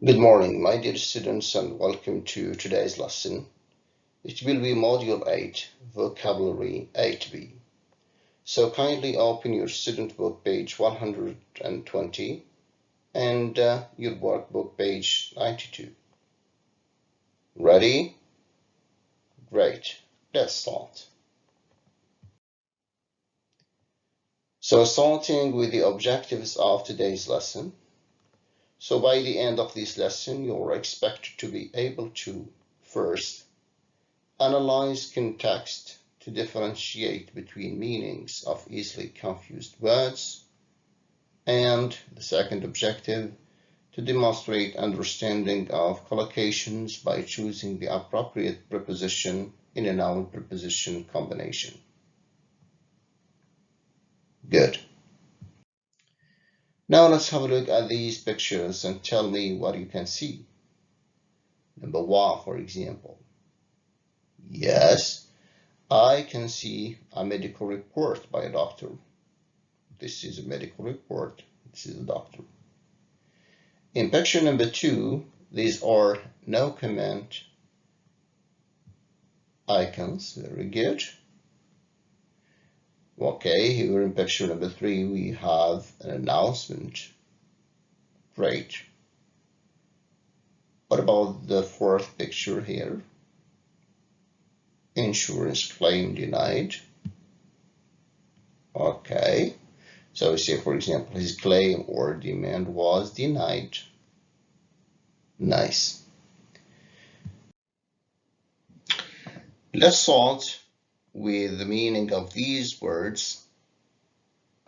Good morning, my dear students, and welcome to today's lesson. It will be Module 8, Vocabulary 8b. So kindly open your student book page 120 and your workbook page 92. Ready? Great. Let's start. So starting with the objectives of today's lesson. So by the end of this lesson, you're expected to be able to, first, analyze context to differentiate between meanings of easily confused words, and the second objective, to demonstrate understanding of collocations by choosing the appropriate preposition in a noun-preposition combination. Good. Now let's have a look at these pictures and tell me what you can see. Number 1, for example. Yes, I can see a medical report by a doctor. This is a medical report. This is a doctor. In picture number 2, these are no comment icons. Very good. Okay, here in picture number 3, we have an announcement. Great. What about the fourth picture here? Insurance claim denied. Okay. So we say, for example, his claim or demand was denied. Nice. Let's start with the meaning of these words.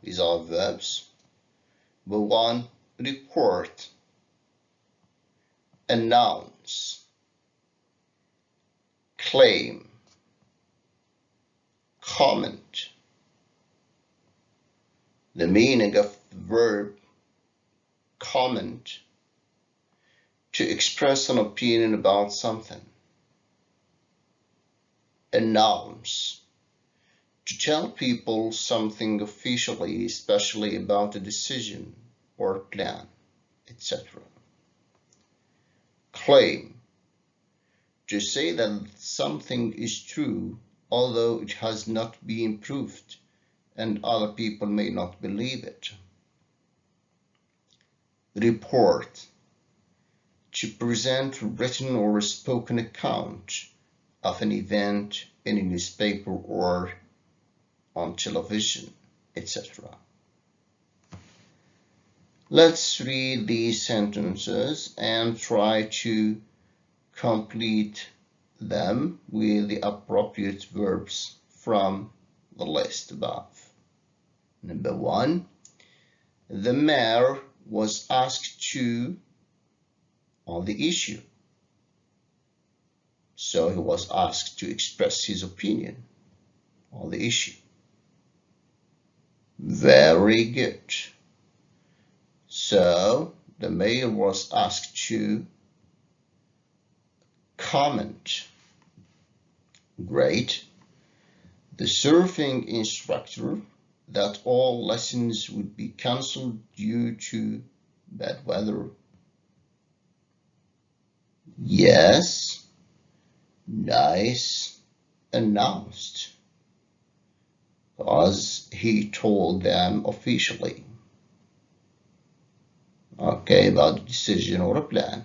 These are verbs. The 1, report, announce, claim, comment. The meaning of the verb comment, to express an opinion about something. Announce, to tell people something officially, especially about a decision or plan, etc. Claim, to say that something is true, although it has not been proved and other people may not believe it. Report, to present a written or a spoken account of an event in a newspaper or on television, etc. Let's read these sentences and try to complete them with the appropriate verbs from the list above. Number 1, the mayor was asked to on the issue. So he was asked to express his opinion on the issue. Very good. So the mayor was asked to comment. Great. The surfing instructor that all lessons would be cancelled due to bad weather. Yes. Nice. Announced, as he told them officially. Okay, about a decision or a plan.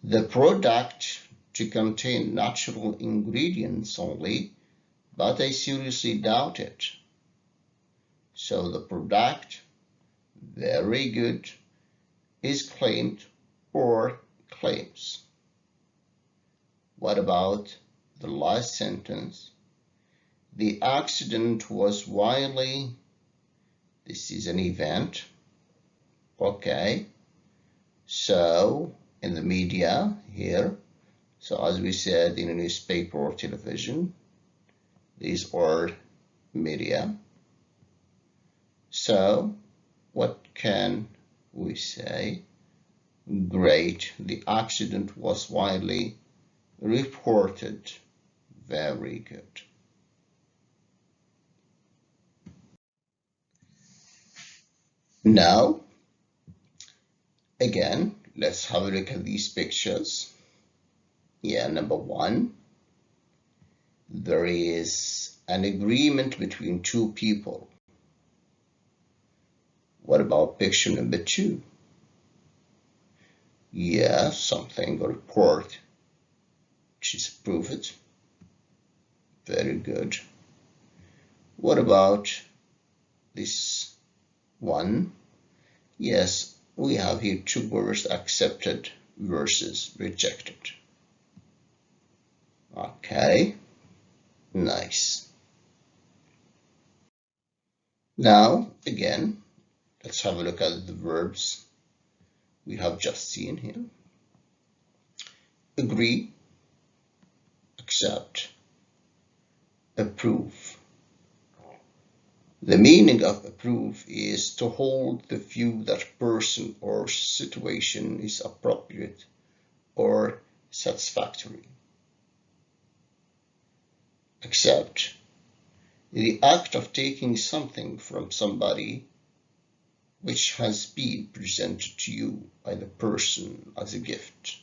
The product to contain natural ingredients only, but I seriously doubt it. So the product, very good, is claimed or claims. What about the last sentence? The accident was wildly, this is an event. Okay, so in the media here, so as we said in a newspaper or television, these are media. So what can we say? Great, the accident was widely reported. Very good. Now, again, let's have a look at these pictures. Yeah, number one, there is an agreement between two people. What about picture number two? Yeah, something, a report, which is approved. Very good. What about this one? Yes, we have here two words, accepted versus rejected. Okay, nice. Now, again, let's have a look at the verbs we have just seen here. Agree, accept, approve. The meaning of approve is to hold the view that person or situation is appropriate or satisfactory. Accept, the act of taking something from somebody which has been presented to you by the person as a gift,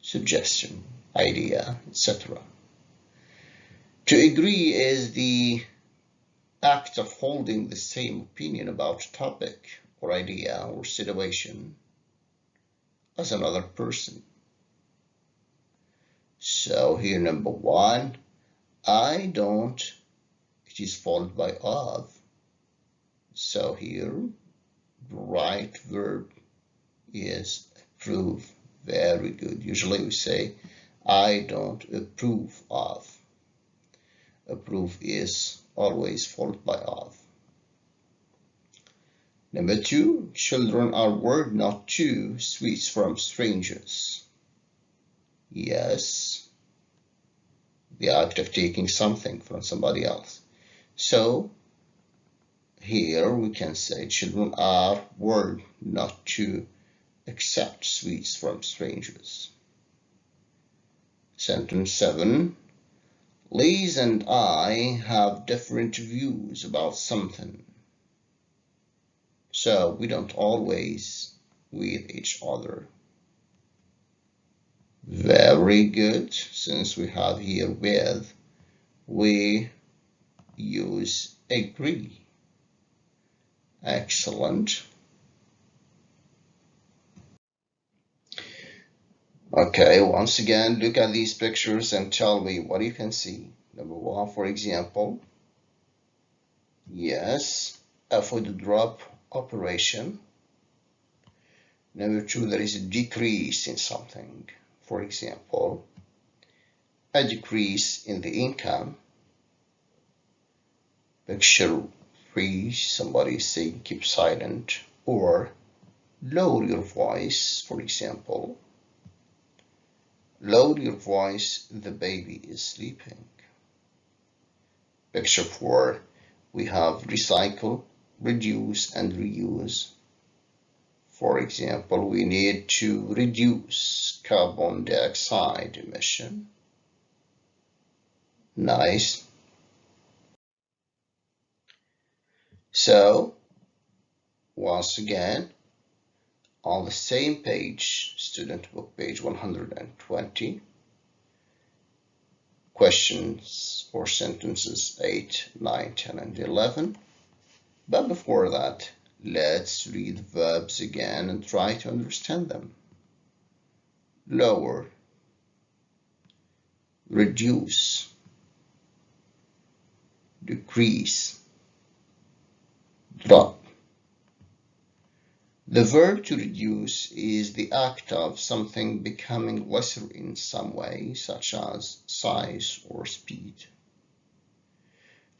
suggestion, idea, etc. To agree is the act of holding the same opinion about a topic or idea or situation as another person. So here number one, I don't, it is followed by of. So here the right verb is approve. Very good. Usually we say I don't approve of. Approve is always followed by of. Number two, children are word not to, sweets from strangers. Yes, the act of taking something from somebody else. So here we can say children are word not to accept sweets from strangers. Sentence 7. Liz and I have different views about something, so we don't always with each other. Very good. Since we have here with, we use agree. Excellent. Okay, once again, look at these pictures and tell me what you can see. Number one, for example, yes, a food drop operation. Number two, there is a decrease in something. For example, a decrease in the income. Picture three, somebody is saying keep silent, or lower your voice, for example. Lower your voice, the baby is sleeping. Picture 4, we have recycle, reduce, and reuse. For example, we need to reduce carbon dioxide emission. Nice. So, once again, on the same page, student book page 120, questions or sentences 8, 9, 10, and 11. But before that, let's read the verbs again and try to understand them. Lower, reduce, decrease, drop. The verb to reduce is the act of something becoming lesser in some way, such as size or speed.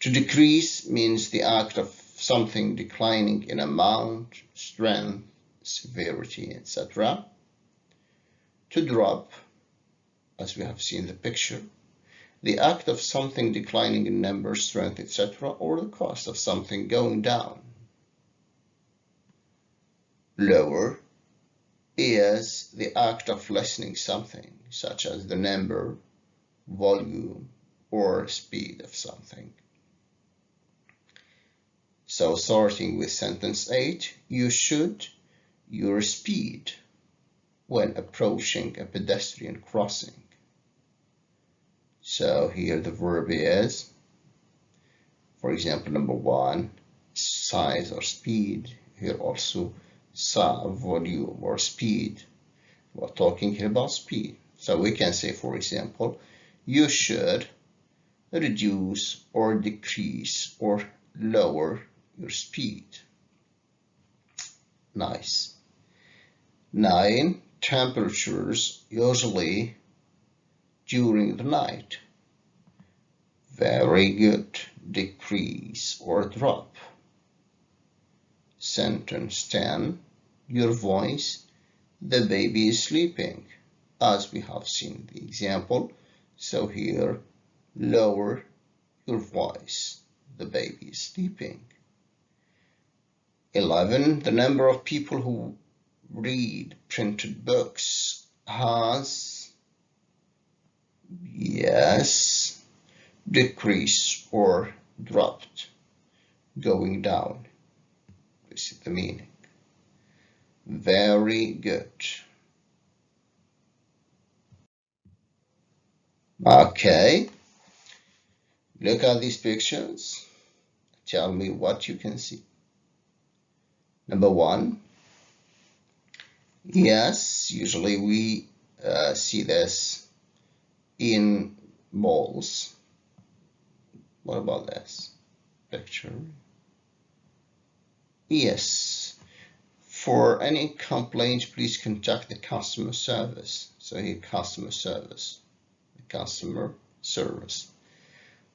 To decrease means the act of something declining in amount, strength, severity, etc. To drop, as we have seen the picture, the act of something declining in number, strength, etc., or the cost of something going down. Lower is the act of lessening something, such as the number, volume, or speed of something. So starting with sentence 8, you should, your speed. when approaching a pedestrian crossing. So here the verb is, for example, number one, size or speed. Here also volume or speed. We're talking here about speed. So we can say, for example, you should reduce or decrease or lower your speed. Nice. 9. Temperatures usually during the night. Very good. Decrease or drop. Sentence 10. Your voice. The baby is sleeping, as we have seen the example. So here, lower your voice. The baby is sleeping. 11. The number of people who read printed books has, yes, decreased or dropped, going down. This is the meaning. Very good. Okay, look at these pictures. Tell me what you can see. Number one, yes, usually we see this in malls. What about this picture? Yes. For any complaint, please contact the customer service. So here, customer service. Customer service.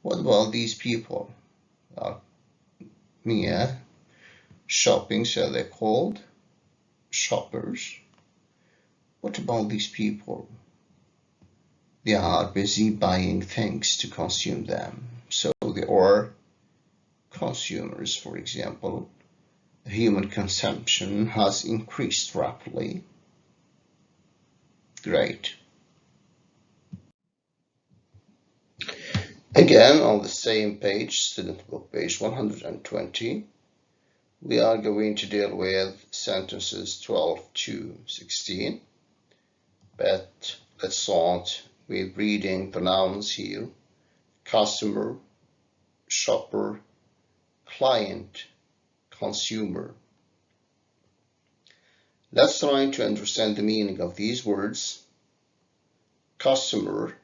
What about these people? Shopping, so they're called shoppers. What about these people? They are busy buying things to consume them. So they are consumers, for example. Human consumption has increased rapidly. Great. Again, on the same page, student book, page 120, we are going to deal with sentences 12 to 16. But let's start with reading the nouns here. Customer, shopper, client, consumer. Let's try to understand the meaning of these words. Customer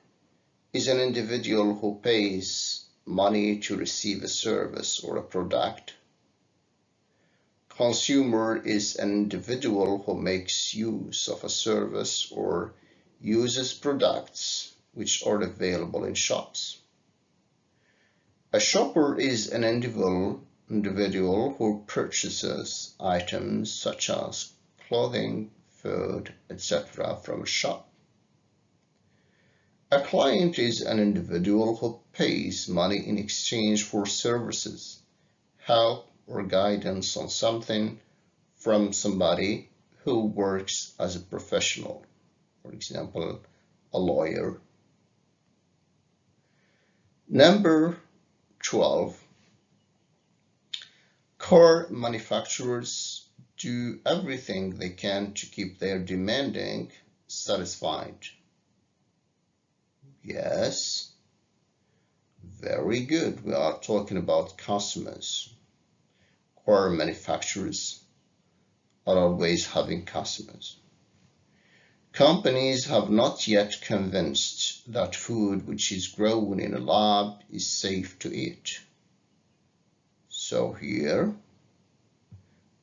is an individual who pays money to receive a service or a product. Consumer is an individual who makes use of a service or uses products which are available in shops. A shopper is an individual who purchases items such as clothing, food, etc. from a shop. A client is an individual who pays money in exchange for services, help, or guidance on something from somebody who works as a professional, for example, a lawyer. Number 12. Car manufacturers do everything they can to keep their demanding satisfied. Yes, very good. We are talking about customers. Car manufacturers are always having customers. Companies have not yet convinced that food which is grown in a lab is safe to eat. So here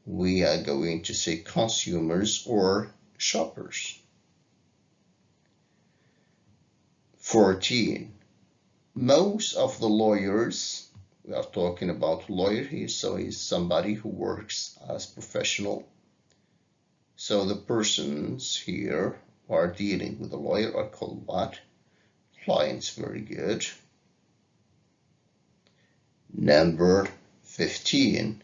we are going to say consumers or shoppers. 14. Most of the lawyers, we are talking about lawyer here, so he's somebody who works as professional. So the persons here who are dealing with a lawyer are called what? Clients. Very good. Number 15.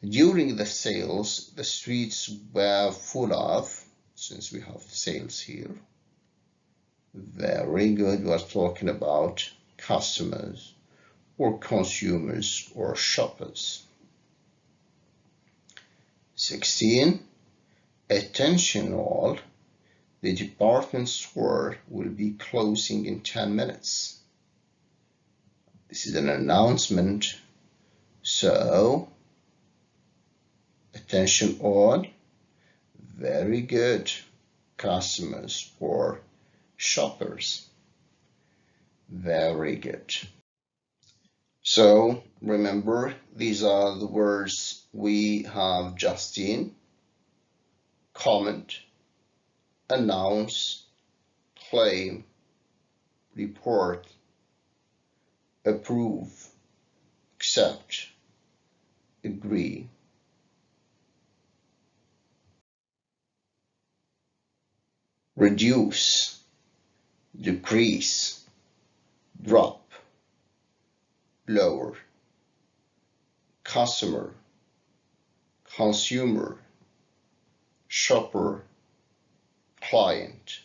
During the sales, the streets were full of, since we have sales here. Very good. We are talking about customers or consumers or shoppers. 16. Attention all. The department store will be closing in 10 minutes. This is an announcement, so attention on. Very good. Customers or shoppers. Very good. So remember, these are the words we have just seen: comment, announce, claim, report, approve, accept, agree. Reduce, decrease, drop, lower, customer, consumer, shopper, client.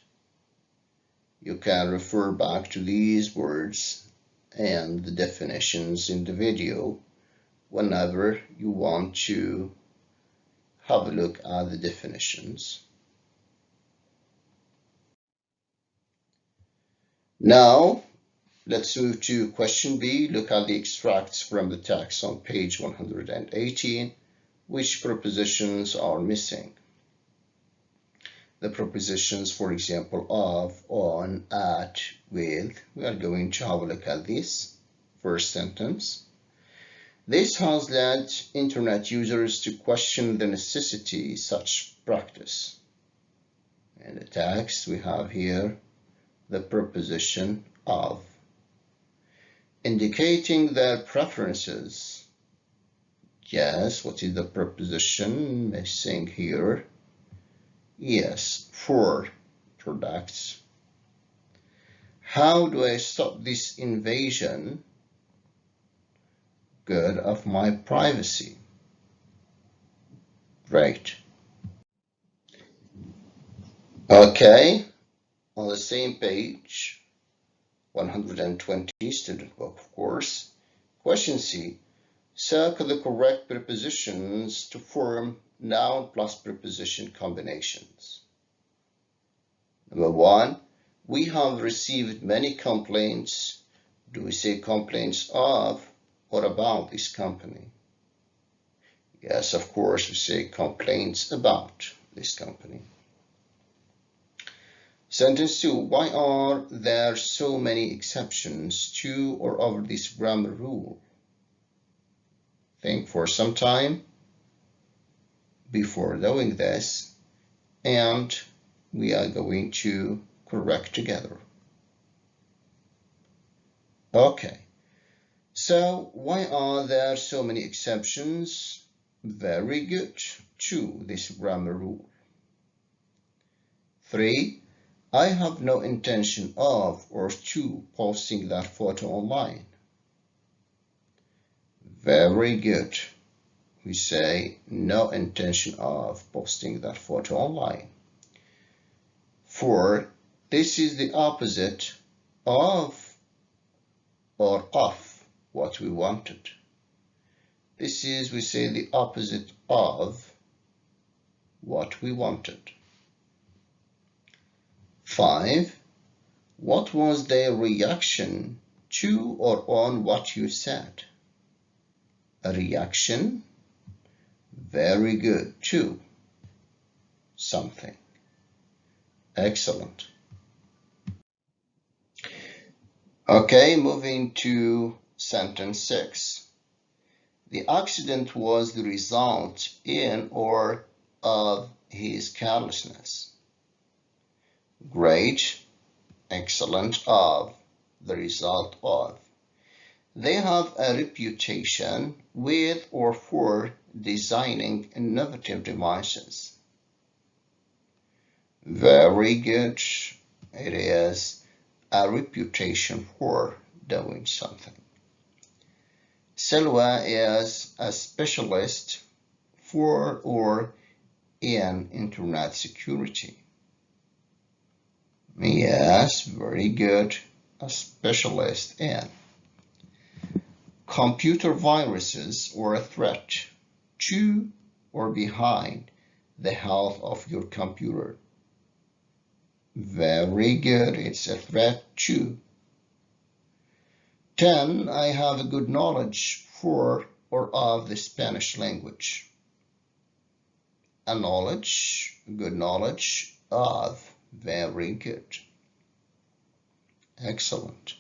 You can refer back to these words and the definitions in the video whenever you want to have a look at the definitions. Now, let's move to question B. Look at the extracts from the text on page 118. Which prepositions are missing? The prepositions, for example, of, on, at, with. We are going to have a look at this first sentence. This has led internet users to question the necessity of such practice. In the text, we have here the preposition of, indicating their preferences. Yes, what is the preposition missing here? Yes, for products. How do I stop this invasion? Good of my privacy. Great. Okay, on the same page, 120, student book, of course. Question C. Circle the correct prepositions to form noun plus preposition combinations. Number 1, we have received many complaints. Do we say complaints of or about this company? Yes, of course, we say complaints about this company. Sentence 2, why are there so many exceptions to or of this grammar rule? Think for some time before doing this, and we are going to correct together. Okay, so why are there so many exceptions? Very good, to this grammar rule. 3, I have no intention of or to posting that photo online. Very good. We say no intention of posting that photo online. 4, this is the opposite of or of what we wanted. This is, we say, the opposite of what we wanted. 5, what was their reaction to or on what you said? A reaction, very good, to something. Excellent. Okay, moving to sentence 6. The accident was the result in or of his carelessness. Great, excellent, of, the result of. They have a reputation with or for designing innovative devices. Very good. It is a reputation for doing something. Selwa is a specialist for or in internet security. Yes, very good. A specialist in. Computer viruses or a threat to or behind the health of your computer. Very good. It's a threat too. 10. I have a good knowledge for or of the Spanish language. A knowledge, good knowledge of. Very good. Excellent.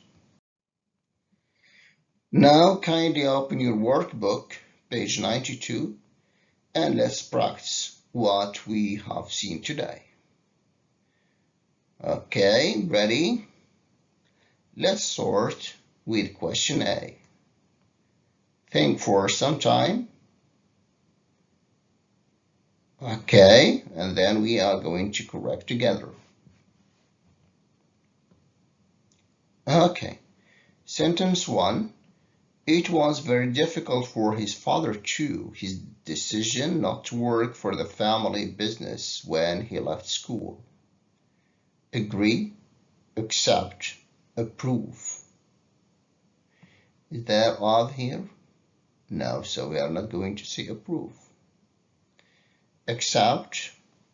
Now kindly open your workbook, page 92, and let's practice what we have seen today. Okay, ready? Let's start with question A. Think for some time. Okay, and then we are going to correct together. Okay, sentence 1. It was very difficult for his father too, his decision not to work for the family business when he left school. Agree, accept, approve. Is there of here? No, so we are not going to say approve. Accept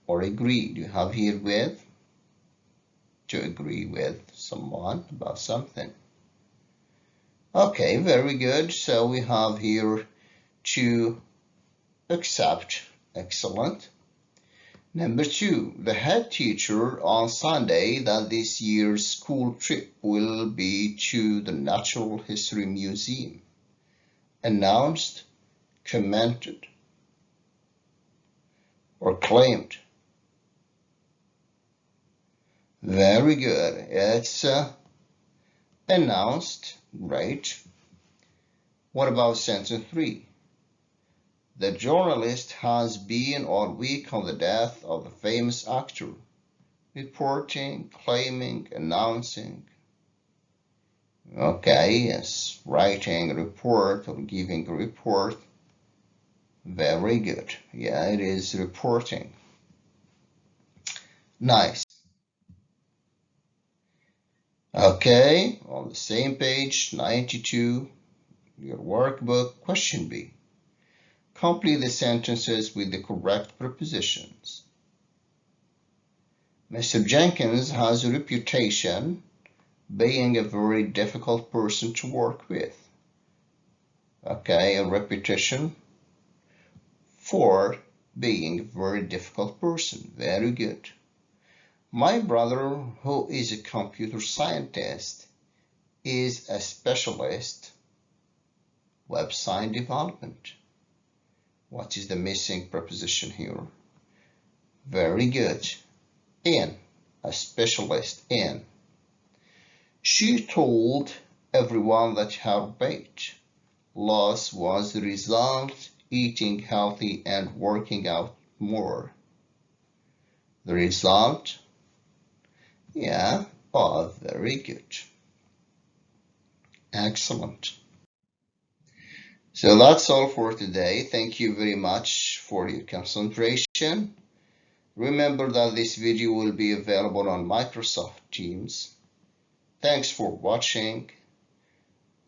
or agree. Do you have here with? To agree with someone about something. Okay, very good. So we have here to accept. Excellent. Number 2, the head teacher on Sunday that this year's school trip will be to the Natural History Museum. Announced, commented, or claimed. Very good. It's announced. Great. What about sentence 3? The journalist has been on week on the death of the famous actor. Reporting, claiming, announcing. Okay, yes. Writing a report or giving a report. Very good. Yeah, it is reporting. Nice. Okay, on the same page, 92, your workbook, question B. Complete the sentences with the correct prepositions. Mr. Jenkins has a reputation being a very difficult person to work with. Okay, a reputation for being a very difficult person. Very good. My brother, who is a computer scientist, is a specialist website development. What is the missing preposition here? Very good. In, a specialist in. She told everyone that her weight loss was the result eating healthy and working out more. The result, yeah, of. Very good. Excellent. So that's all for today. Thank you very much for your concentration. Remember that this video will be available on Microsoft Teams. Thanks for watching.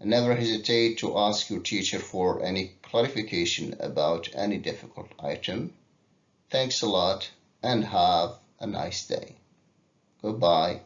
And never hesitate to ask your teacher for any clarification about any difficult item. Thanks a lot and have a nice day. Goodbye.